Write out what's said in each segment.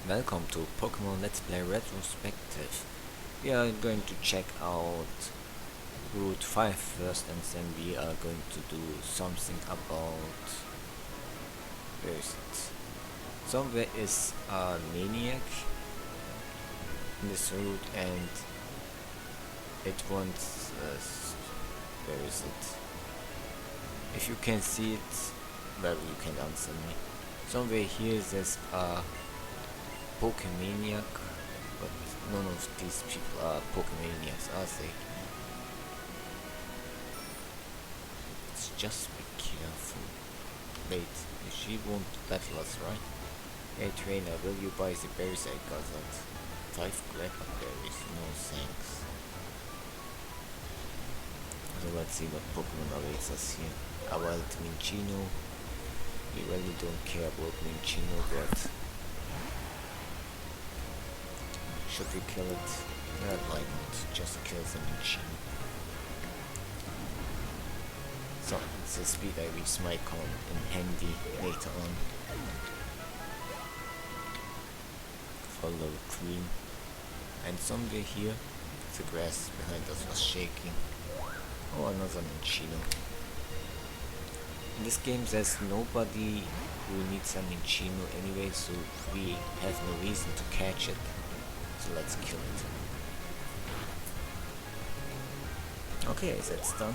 Welcome to Pokemon Let's Play Retrospective. We are going to check out Route 5 first, and then we are going to do something about... where is it? Somewhere is a maniac in this route, and it wants us... where is it? If you can see it, well, you can answer me. Somewhere here there's a Pokemaniac, but none of these people are Pokemaniacs, are they? Let's just be careful. Wait, she won't battle us, right? Hey trainer, will you buy the berries I gathered? 5 blackberries, no thanks. So let's see what Pokemon awaits us here. A wild Minccino. We really don't care about Minccino, but... should we kill it? Yeah, why not? Just kill the Minccino. So, the speed Iris might come in handy later on. For Lil Queen. And somewhere here, the grass behind us was shaking. Oh, another Minccino. In this game there's nobody who needs a Minccino anyway, so we have no reason to catch it. So let's kill it. Okay, that's done.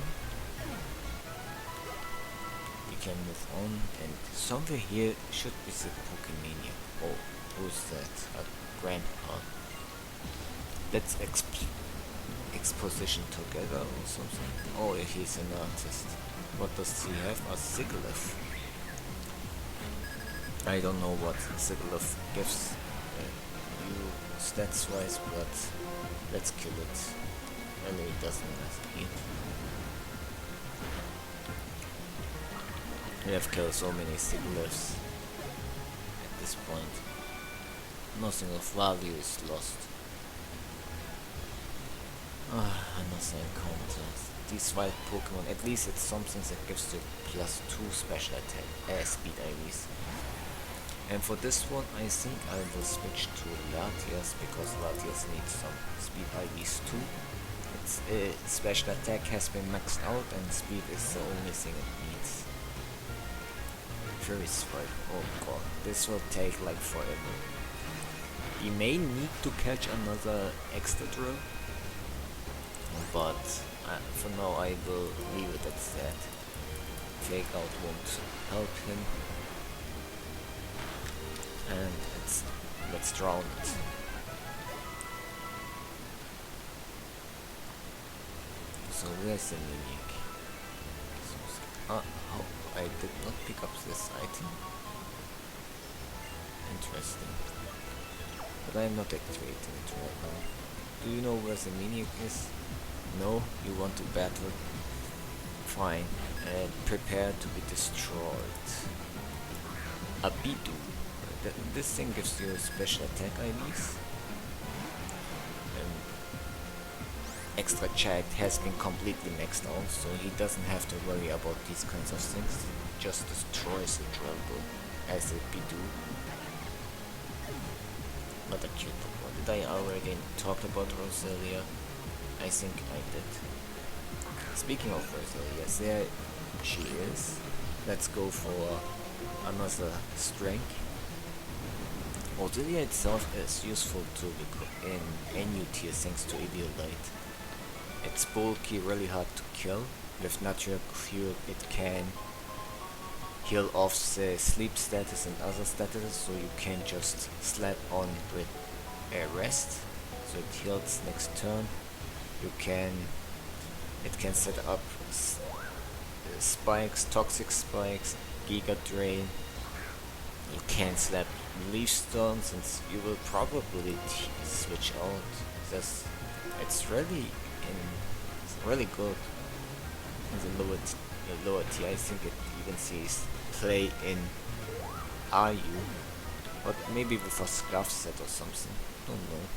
We can move on, and somewhere here should be the Pokemania. Oh, who's that? A grandpa. Let's exposition together or something. Oh, he's an artist. What does he have? A Gigalith. I don't know what Gigalith gives you stats wise, but let's kill it. Really, it doesn't matter. We have killed so many Gigaliths at this point. Nothing of value is lost. Another encounter. These wild Pokemon, at least it's something that gives you +2 special attack, speed IVs. And for this one, I think I will switch to Latias, because Latias needs some speed IVs too. Its special attack has been maxed out, and speed is the only thing it needs. Very swipe. Oh god, this will take like forever. We may need to catch another Excadrill, but for now I will leave it at that. Fake out won't help him. And let's drown it. So where's the Maniac? Oh, I did not pick up this item. Interesting. But I'm not activating it right now. Do you know where the Maniac is? No? You want to battle? Fine. Prepare to be destroyed. A Bidoo. This thing gives you special attack IVs. Extrachad has been completely maxed out, so he doesn't have to worry about these kinds of things. He just destroys the Drillball as a Bidoo. What a cute Pokemon. Did I already talk about Roselia? I think I did. Speaking of Roselia, there she is. Let's go for another strength. Roselia itself is useful too in any tier thanks to Eviolite. It's bulky, really hard to kill. With Natural Cure it can heal off the sleep status and other statuses, so you can just slap on with a rest. So it heals next turn. It can set up spikes, toxic spikes, Giga Drain. You can slap Leaf Stone, since you will probably switch out. It's really good in the lower tier. I think it even says play in RU, but maybe with a scarf set or something. Don't know.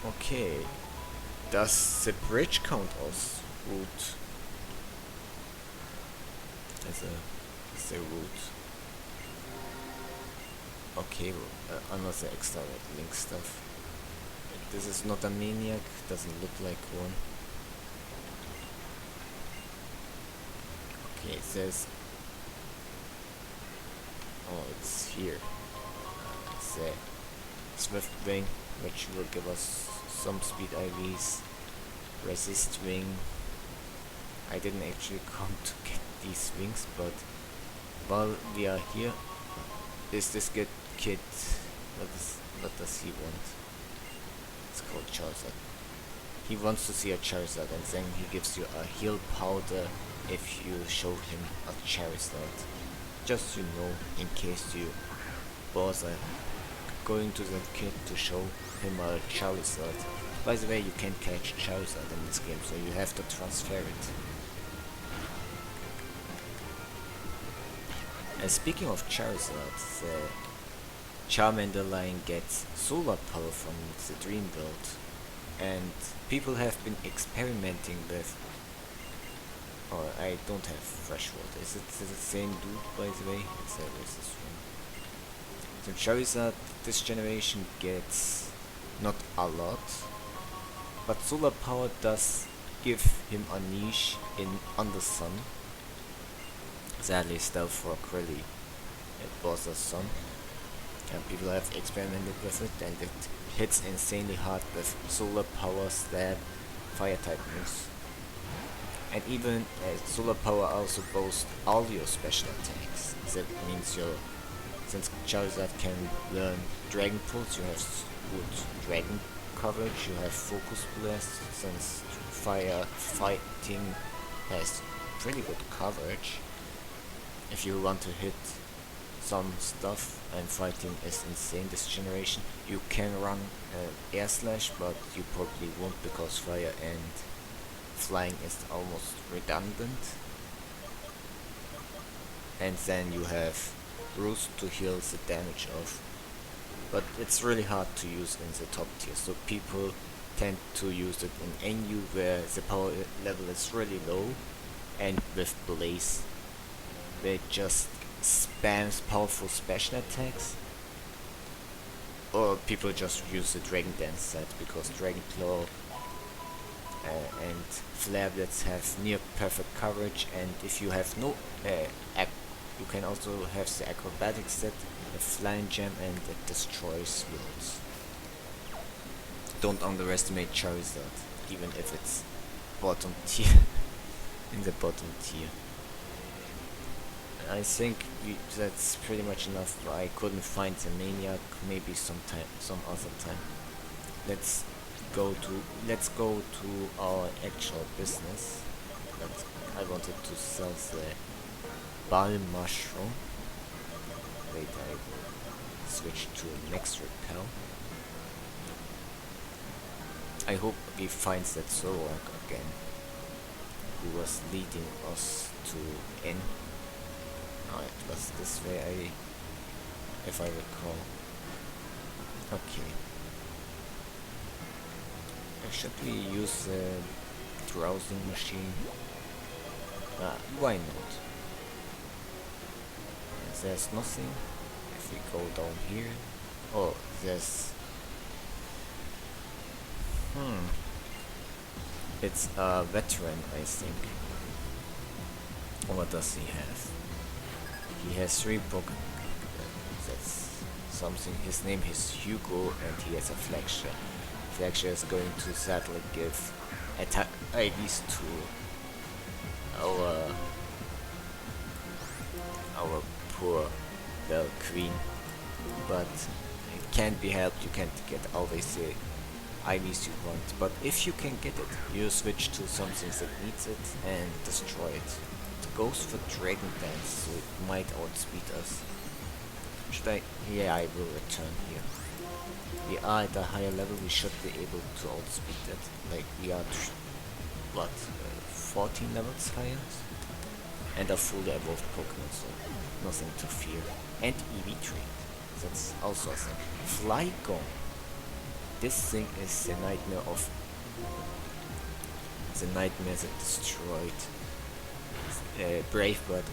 Okay, does the bridge count as route? As a route. Okay, another extra link stuff. This is not a maniac, doesn't look like one. Okay, it says, oh, it's here. It's a Swift Wing, which will give us some speed IVs. Resist Wing. I didn't actually come to get these wings, but while we are here, is this good kid? What does he want? It's called Charizard. He wants to see a Charizard, and then he gives you a heal powder if you show him a Charizard. Just in case you bother going to the kid to show him a Charizard. By the way, you can't catch Charizard in this game, so you have to transfer it. And speaking of Charizard, the Charmander line gets solar power from the Dream World, and people have been experimenting with. Or I don't have fresh water. Is it the same dude, by the way? It's this one. So Charizard this generation gets not a lot, but solar power does give him a niche in Under Sun. Sadly, Stealth Rock really bothers some, and people have experimented with it, and it hits insanely hard with solar power, stab, fire type moves. And even solar power also boasts all your special attacks. That means since Charizard can learn Dragon Pulse, you have good Dragon coverage, you have Focus Blast, since fire fighting has pretty good coverage. If you want to hit some stuff, and fighting is insane this generation, you can run Air Slash, but you probably won't because fire and flying is almost redundant. And then you have Roost to heal the damage off, but it's really hard to use in the top tier, so people tend to use it in NU where the power level is really low, and with Blaze it just spams powerful special attacks, or people just use the Dragon Dance set because Dragon Claw and Flare Blitz have near perfect coverage, and if you have no you can also have the Acrobatic set, a Flying Gem, and it destroys worlds. Don't underestimate Charizard, even if it's bottom tier. In the bottom tier. I think that's pretty much enough. I couldn't find the Maniac, maybe some other time. Let's go to our actual business. But I wanted to sell the Ball Mushroom. Wait, I switch to next repel. I hope we find that Zoroark again, who was leading us to N. It was this way, if I recall. Okay. Should we use the drowsing machine? Why not? There's nothing. If we go down here, oh, there's. It's a veteran, I think. What does he have? He has 3 Pokemon. That's something. His name is Hugo, and he has a Flagshare. Flagshare is going to sadly give attack IDs to our poor Queen, but it can't be helped. You can't get always the IVs you want, but if you can get it, you switch to something that needs it and destroy it. It goes for Dragon Dance, so it might outspeed us. Should I? Yeah, I will return here. We are at a higher level, we should be able to outspeed it. Like, we are, 14 levels higher? And a fully evolved Pokemon, so nothing to fear. And Eevee trained. That's also a thing. Flygon. This thing is the nightmare that destroyed Brave Bird.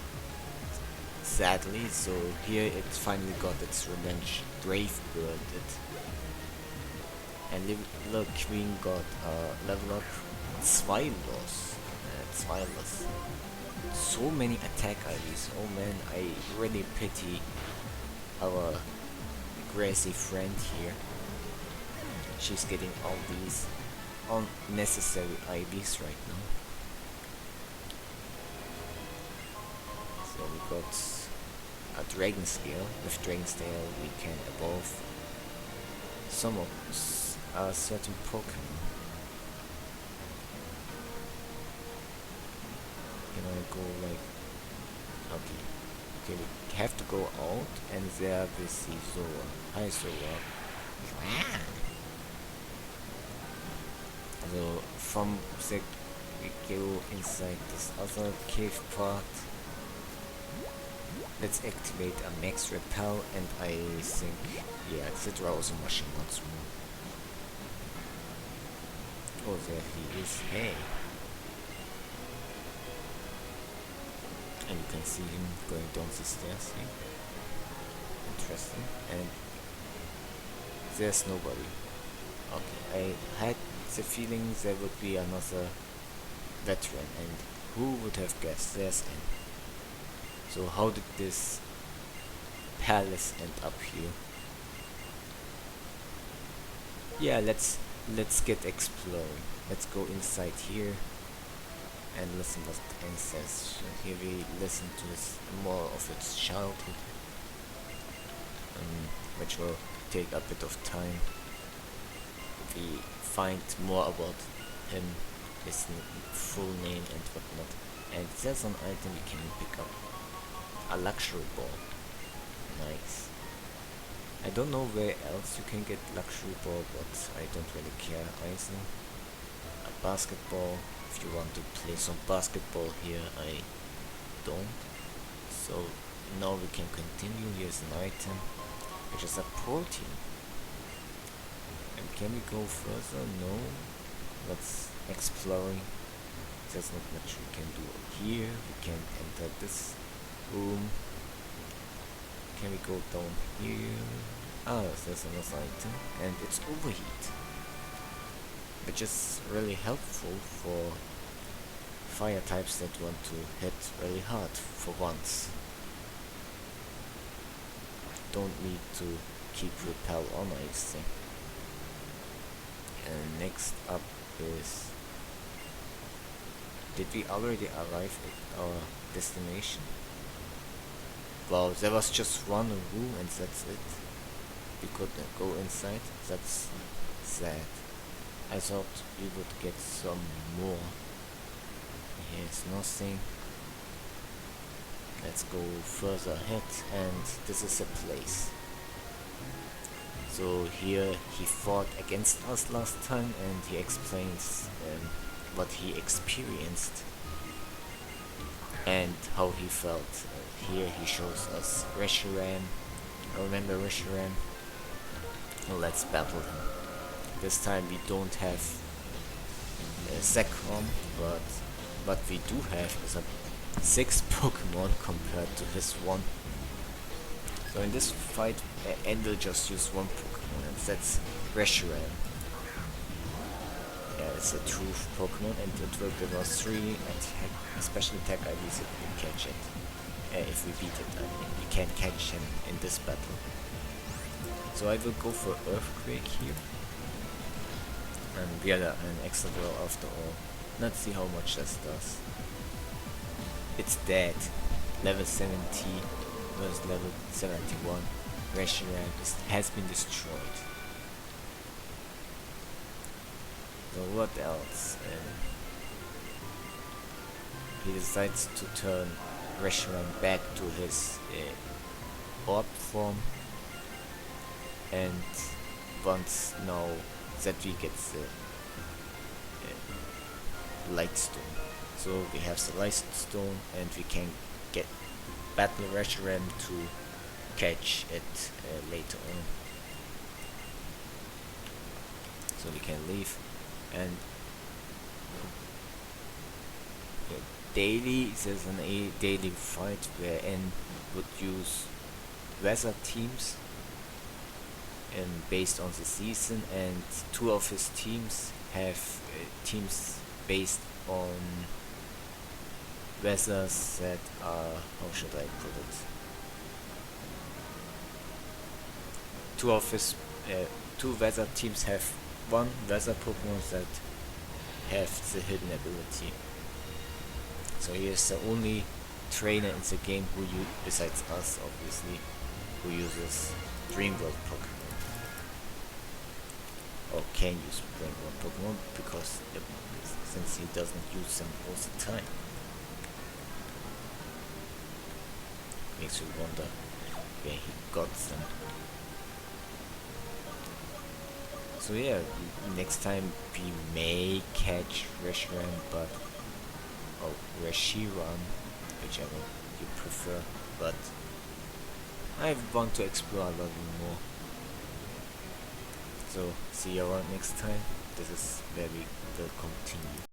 sadly. So here it finally got its revenge. Brave burned it. And Lil Queen got level up Zweilos. Zweilos. So many attack IVs. Oh man, I really pity our Gracie friend here. She's getting all these unnecessary IVs right now. So we got a Dragon Scale. With Dragon Scale we can evolve some of certain Pokemon. Can I go like... okay. Okay, we have to go out and there we see Zoroark. Hi Zoroark. So from the we go inside this other cave part. Let's activate a max repel and I think, yeah, the drowsy machine once more. Oh, there he is. Hey. And you can see him going down the stairs here. Interesting. And there's nobody. Okay, I had the feeling there would be another veteran, and who would have guessed there's him. So how did this palace end up here? Yeah, let's get exploring. Let's go inside here and listen what it says. Here we listen to more of its childhood, which will take a bit of time. We find more about him, his full name and whatnot. And there's an item we can pick up. A luxury ball. Nice. I don't know where else you can get luxury ball, but I don't really care either. A basketball. If you want to play some basketball here, I don't. So now we can continue. Here's an item, which is a protein. And can we go further? No. Let's exploring. There's not much we can do here. We can enter this room. Can we go down here? Ah, there's another item, and it's overheat, which is really helpful for fire types that want to hit really hard for once. Don't need to keep repel on, I think. And next up is... did we already arrive at our destination? Wow, there was just one room and that's it. We couldn't go inside. That's sad. I thought we would get some more. Here's nothing. Let's go further ahead, and this is a place. So here he fought against us last time and he explains what he experienced and how he felt. Here he shows us Reshiram. Remember Reshiram? Let's battle him. This time we don't have Zekrom, but what we do have is a 6 Pokemon compared to his 1. So in this fight, Ender just used 1 Pokemon, and that's Reshiram. Yeah, it's a true Pokemon, and it will give us 3 special attack IVs if we catch it. If we beat it, I mean, we can't catch him in this battle. So I will go for Earthquake here. And we are an Excadrill after all. Let's see how much this does. It's dead. Level 70 versus level 71. Reshiram has been destroyed. So what else? He decides to turn Reshiram back to his orb form, and once now that we get the light stone. So we have the light stone and we can get battle Reshiram to catch it later on. So we can leave and there's a daily fight where N would use weather teams based on the season, and two of his teams have teams based on weathers that are, how should I put it? Two weather teams have one weather Pokemon that have the hidden ability. So he is the only trainer in the game who besides us obviously, who uses Dream World Pokemon. Or can use Dream World Pokemon, because since he doesn't use them all the time. Makes you wonder where he got them. So yeah, next time we may catch Reshiram, or Reshiram, whichever you prefer, but I want to explore a little more. So see you around next time. This is where we will continue.